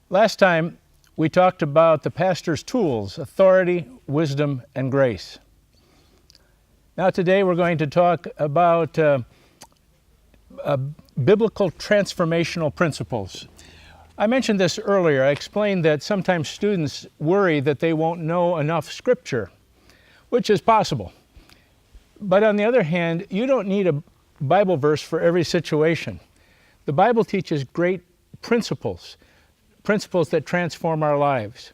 Last time, we talked about the pastor's tools: authority, wisdom, and grace. Now today we're going to talk about biblical transformational principles. I mentioned this earlier. I explained that sometimes students worry that they won't know enough Scripture, which is possible. But on the other hand, you don't need a Bible verse for every situation. The Bible teaches great principles that transform our lives.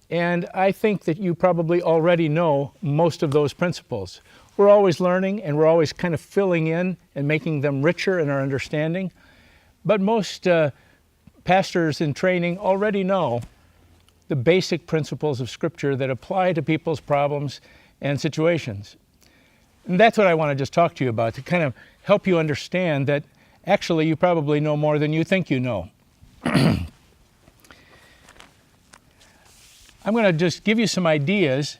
And I think that you probably already know most of those principles. We're always learning, and we're always kind of filling in and making them richer in our understanding. But most pastors in training already know the basic principles of Scripture that apply to people's problems and situations. And that's what I want to just talk to you about, to kind of help you understand that actually you probably know more than you think you know. I'm going to just give you some ideas.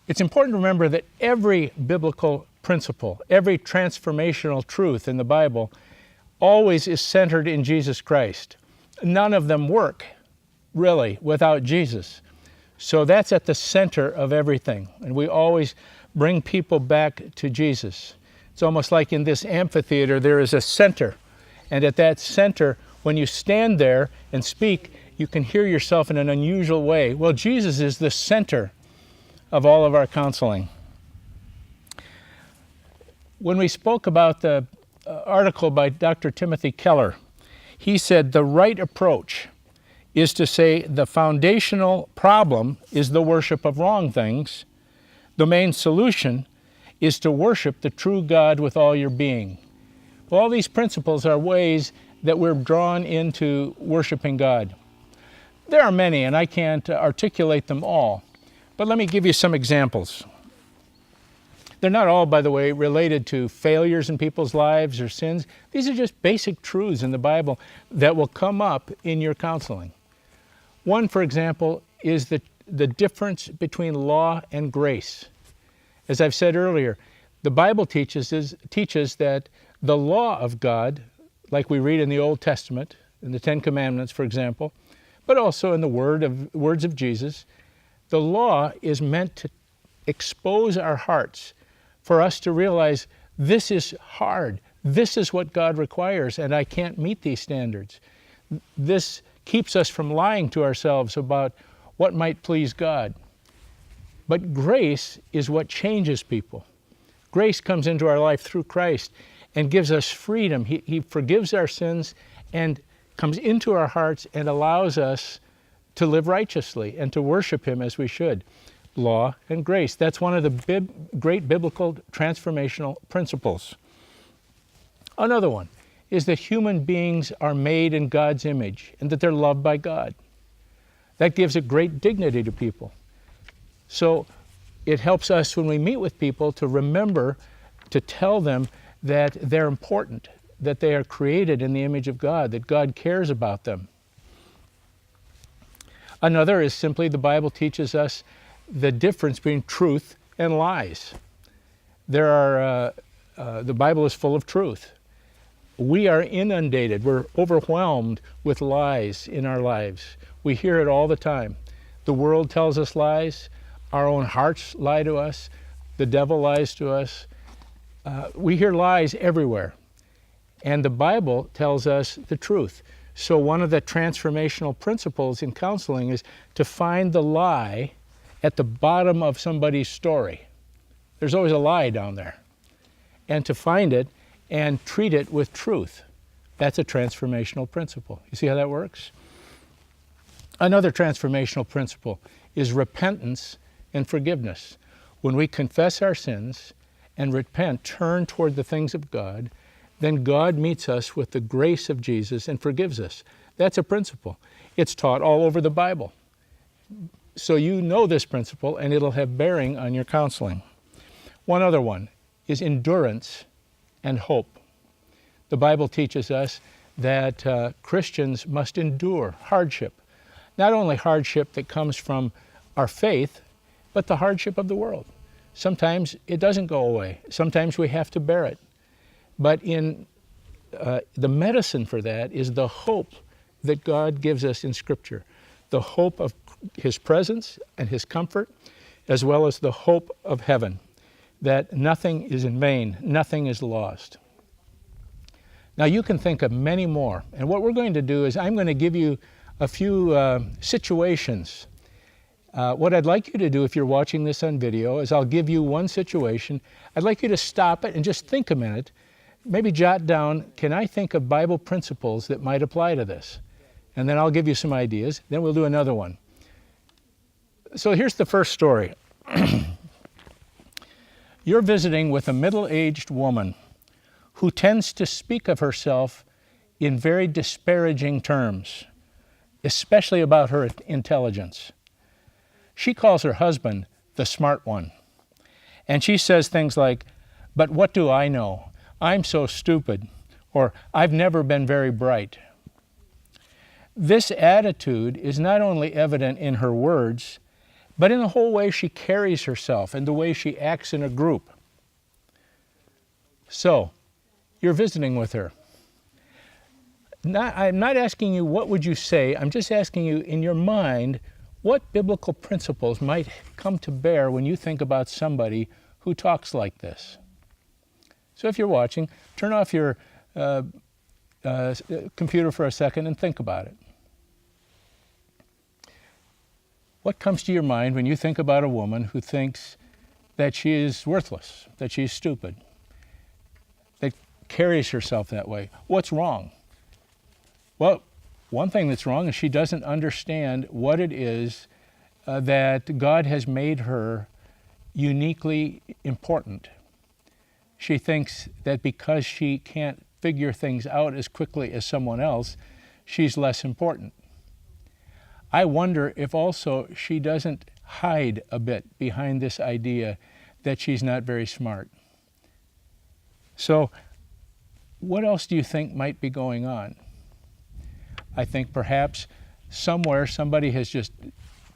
It's important to remember that every biblical principle, every transformational truth in the Bible always is centered in Jesus Christ. None of them work, really, without Jesus. So that's at the center of everything. And we always bring people back to Jesus. It's almost like in this amphitheater, there is a center. And at that center, when you stand there and speak, you can hear yourself in an unusual way. Well, Jesus is the center of all of our counseling. When we spoke about the article by Dr. Timothy Keller, he said the right approach is to say the foundational problem is the worship of wrong things. The main solution is to worship the true God with all your being. Well, all these principles are ways that we're drawn into worshiping God. There are many, and I can't articulate them all, but let me give you some examples. They're not all, by the way, related to failures in people's lives or sins. These are just basic truths in the Bible that will come up in your counseling. One, for example, is the difference between law and grace. As I've said earlier, the Bible teaches that the law of God, like we read in the Old Testament, in the Ten Commandments, for example, but also in the words of Jesus, the law is meant to expose our hearts for us to realize this is hard. This is what God requires, and I can't meet these standards. This keeps us from lying to ourselves about what might please God. But grace is what changes people. Grace comes into our life through Christ and gives us freedom. He forgives our sins and comes into our hearts and allows us to live righteously and to worship Him as we should. Law and grace. That's one of the great biblical transformational principles. Another one is that human beings are made in God's image and that they're loved by God. That gives a great dignity to people. So it helps us when we meet with people to remember to tell them that they're important, that they are created in the image of God, that God cares about them. Another is simply the Bible teaches us the difference between truth and lies. The Bible is full of truth. We are inundated, we're overwhelmed with lies in our lives. We hear it all the time. The world tells us lies, our own hearts lie to us, the devil lies to us. We hear lies everywhere. And the Bible tells us the truth. So one of the transformational principles in counseling is to find the lie at the bottom of somebody's story. There's always a lie down there. And to find it and treat it with truth. That's a transformational principle. You see how that works? Another transformational principle is repentance and forgiveness. When we confess our sins and repent, turn toward the things of God, then God meets us with the grace of Jesus and forgives us. That's a principle. It's taught all over the Bible. So you know this principle, and it'll have bearing on your counseling. One other one is endurance and hope. The Bible teaches us that Christians must endure hardship. Not only hardship that comes from our faith, but the hardship of the world. Sometimes it doesn't go away. Sometimes we have to bear it. But the medicine for that is the hope that God gives us in Scripture. The hope of His presence and His comfort, as well as the hope of heaven, that nothing is in vain, nothing is lost. Now you can think of many more, and what we're going to do is I'm going to give you a few situations. What I'd like you to do if you're watching this on video is I'll give you one situation. I'd like you to stop it and just think a minute, maybe jot down, can I think of Bible principles that might apply to this? And then I'll give you some ideas, then we'll do another one. So here's the first story. You're visiting with a middle-aged woman who tends to speak of herself in very disparaging terms, especially about her intelligence. She calls her husband the smart one. And she says things like, "But what do I know? I'm so stupid," or "I've never been very bright." This attitude is not only evident in her words, but in the whole way she carries herself and the way she acts in a group. So, you're visiting with her. I'm not asking you what would you say, I'm just asking you in your mind, what biblical principles might come to bear when you think about somebody who talks like this? So if you're watching, turn off your computer for a second and think about it. What comes to your mind when you think about a woman who thinks that she is worthless, that she's stupid, that carries herself that way? What's wrong? Well, one thing that's wrong is she doesn't understand what it is that God has made her uniquely important. She thinks that because she can't figure things out as quickly as someone else, she's less important. I wonder if also she doesn't hide a bit behind this idea that she's not very smart. So, what else do you think might be going on? I think perhaps somewhere somebody has just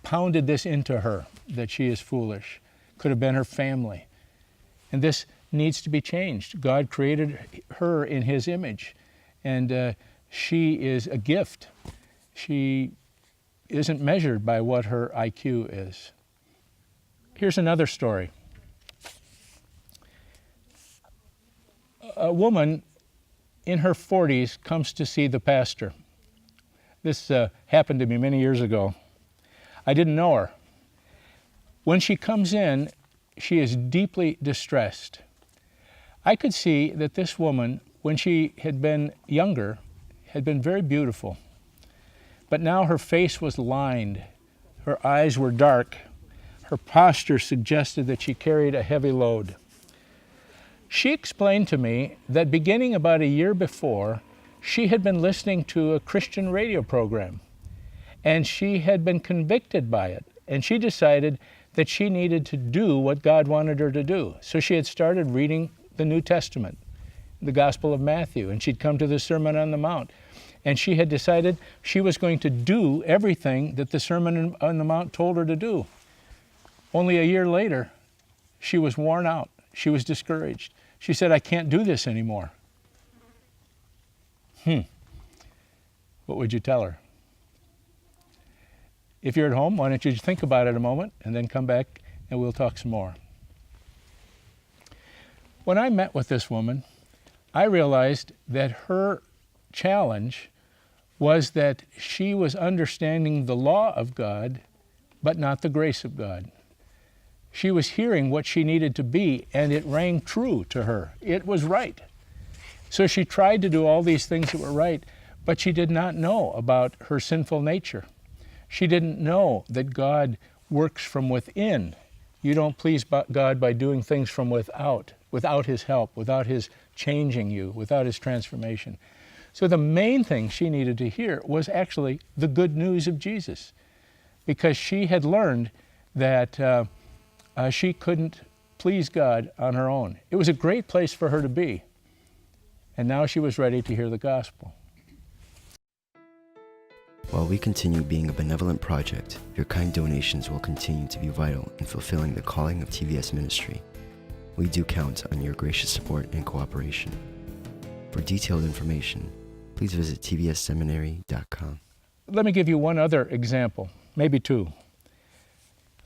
pounded this into her, that she is foolish. Could have been her family. And this needs to be changed. God created her in His image, and she is a gift. She isn't measured by what her IQ is. Here's another story. A woman in her 40s comes to see the pastor. This happened to me many years ago. I didn't know her. When she comes in, she is deeply distressed. I could see that this woman, when she had been younger, had been very beautiful. But now her face was lined, her eyes were dark, her posture suggested that she carried a heavy load. She explained to me that beginning about a year before, she had been listening to a Christian radio program, and she had been convicted by it, and she decided that she needed to do what God wanted her to do. So she had started reading the New Testament, the Gospel of Matthew, and she'd come to the Sermon on the Mount. And she had decided she was going to do everything that the Sermon on the Mount told her to do. Only a year later, she was worn out. She was discouraged. She said, "I can't do this anymore." What would you tell her? If you're at home, why don't you think about it a moment and then come back and we'll talk some more. When I met with this woman, I realized that her challenge was that she was understanding the law of God, but not the grace of God. She was hearing what she needed to be, and it rang true to her. It was right. So she tried to do all these things that were right, but she did not know about her sinful nature. She didn't know that God works from within. You don't please God by doing things from without His help, without His changing you, without His transformation. So the main thing she needed to hear was actually the good news of Jesus, because she had learned that she couldn't please God on her own. It was a great place for her to be, and now she was ready to hear the gospel. While we continue being a benevolent project, your kind donations will continue to be vital in fulfilling the calling of TVS Ministry. We do count on your gracious support and cooperation. For detailed information, please visit tvsseminary.com. let me give you one other example, maybe two.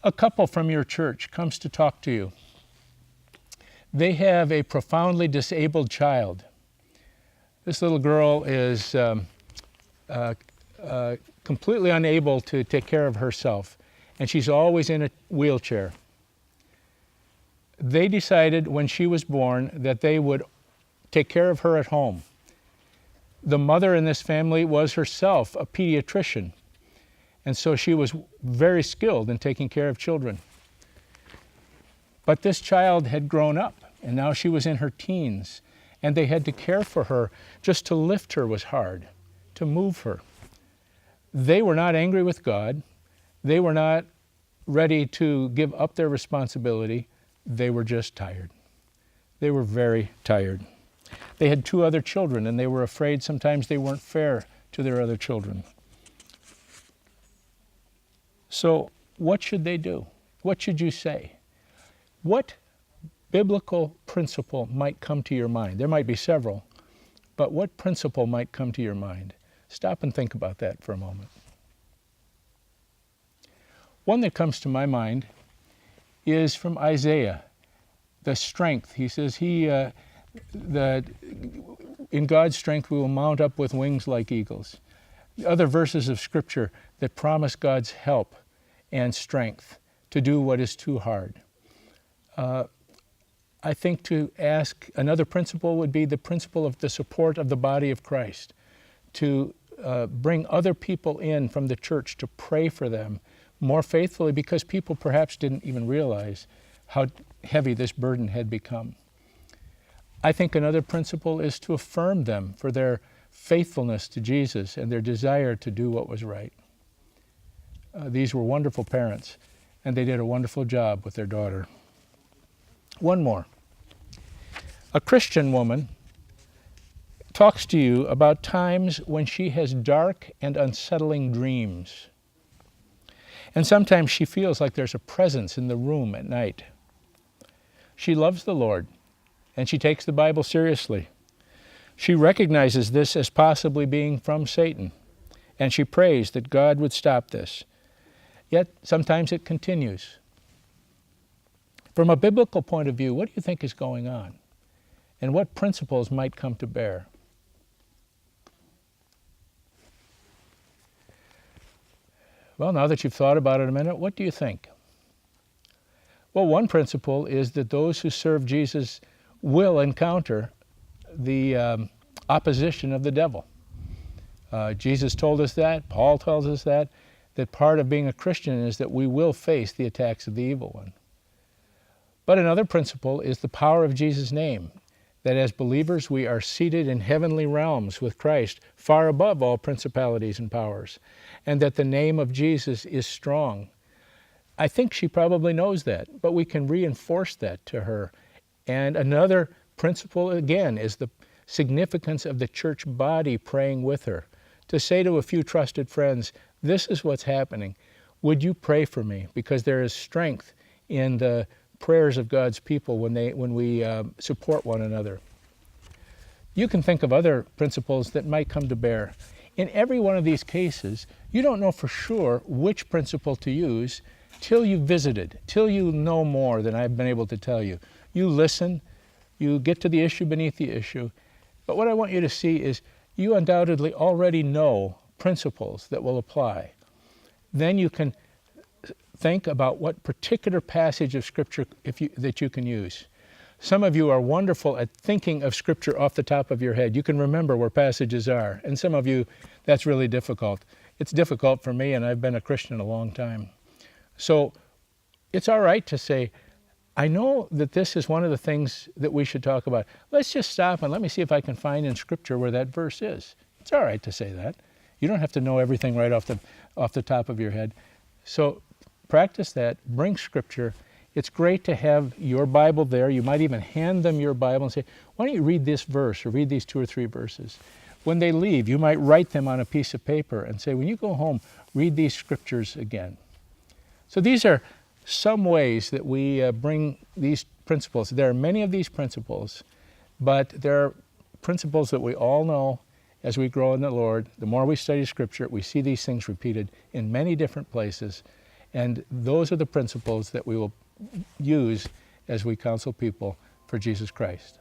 A couple from your church comes to talk to you. They have a profoundly disabled child. This little girl is completely unable to take care of herself, and she's always in a wheelchair. They decided when she was born that they would take care of her at home. The mother in this family was herself a pediatrician, and so she was very skilled in taking care of children. But this child had grown up, and now she was in her teens, and they had to care for her. Just to lift her was hard, to move her. They were not angry with God. They were not ready to give up their responsibility. They were just tired. They were very tired. They had 2 other children, and they were afraid sometimes they weren't fair to their other children. So what should they do? What should you say? What biblical principle might come to your mind? There might be several, but what principle might come to your mind? Stop and think about that for a moment. One that comes to my mind is from Isaiah, the strength. He says, in God's strength we will mount up with wings like eagles. Other verses of Scripture that promise God's help and strength to do what is too hard. I think to ask, another principle would be the principle of the support of the body of Christ, to bring other people in from the church to pray for them more faithfully, because people perhaps didn't even realize how heavy this burden had become. I think another principle is to affirm them for their faithfulness to Jesus and their desire to do what was right. These were wonderful parents, and they did a wonderful job with their daughter. One more. A Christian woman talks to you about times when she has dark and unsettling dreams. And sometimes she feels like there's a presence in the room at night. She loves the Lord, and she takes the Bible seriously. She recognizes this as possibly being from Satan, and she prays that God would stop this. Yet sometimes it continues. From a biblical point of view, what do you think is going on? And what principles might come to bear? Well, now that you've thought about it a minute, what do you think? Well, one principle is that those who serve Jesus will encounter the opposition of the devil. Jesus told us that, Paul tells us that part of being a Christian is that we will face the attacks of the evil one. But another principle is the power of Jesus' name, that as believers we are seated in heavenly realms with Christ, far above all principalities and powers, and that the name of Jesus is strong. I think she probably knows that, but we can reinforce that to her. And another principle, again, is the significance of the church body praying with her. To say to a few trusted friends, this is what's happening. Would you pray for me? Because there is strength in the prayers of God's people when we support one another. You can think of other principles that might come to bear. In every one of these cases, you don't know for sure which principle to use till you've visited, till you know more than I've been able to tell you. You listen, you get to the issue beneath the issue. But what I want you to see is you undoubtedly already know principles that will apply. Then you can think about what particular passage of Scripture that you can use. Some of you are wonderful at thinking of Scripture off the top of your head. You can remember where passages are. And some of you, that's really difficult. It's difficult for me, and I've been a Christian a long time. So it's all right to say, I know that this is one of the things that we should talk about. Let's just stop and let me see if I can find in Scripture where that verse is. It's all right to say that. You don't have to know everything right off the top of your head. So practice that. Bring Scripture. It's great to have your Bible there. You might even hand them your Bible and say, why don't you read this verse or read these 2 or 3 verses? When they leave, you might write them on a piece of paper and say, when you go home, read these Scriptures again. So these are some ways that we bring these principles. There are many of these principles, but there are principles that we all know as we grow in the Lord, the more we study Scripture, we see these things repeated in many different places. And those are the principles that we will use as we counsel people for Jesus Christ.